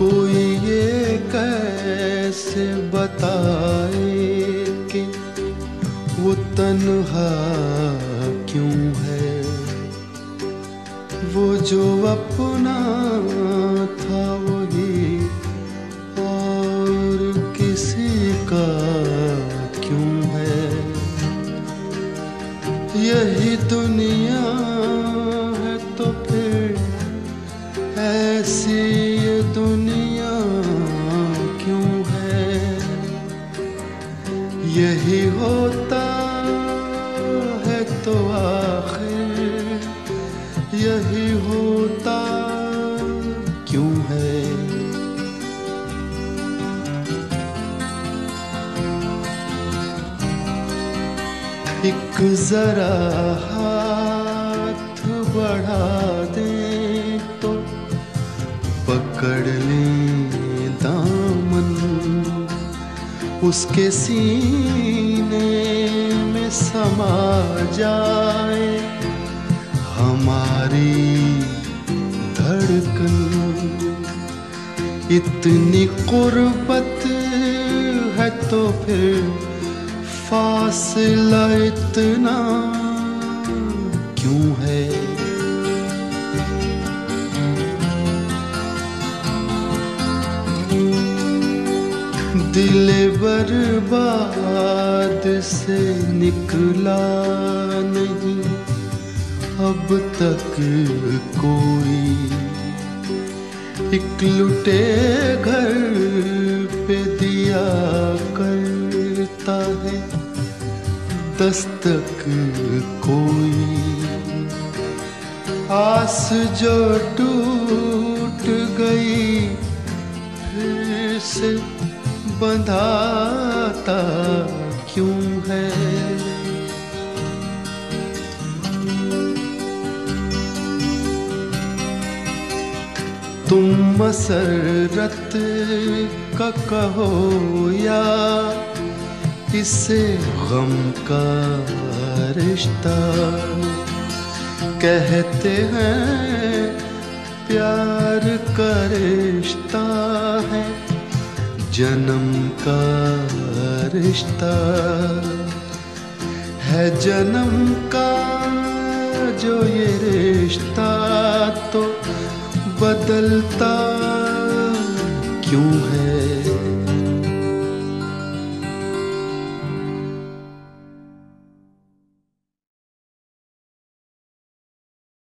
कोई ये कैसे बताए कि वो तन्हा क्यों है। वो जो अपना था वही और किसी का क्यों है। यही दुनिया है तो फिर ऐसी ये दुनिया क्यों है। यही होता है तो आखिर यही होता क्यों है। एक जरा हाथ बढ़ा दे तो पकड़ ले दामन, उसके सीने में समा जाए हमारी धड़कन। इतनी कुर्बत है तो फिर फासला इतना क्यों है। दिल बर्बाद से निकला नहीं अब तक कोई। एक लुटे घर पे दिया करता है दस्तक कोई। आस जो टूट गई फिर से बंधाता क्यों है। तुम मसरत का कहो या इससे गम का रिश्ता। कहते हैं प्यार का रिश्ता है जन्म का रिश्ता है। जन्म का जो ये रिश्ता तो बदलता क्यों है।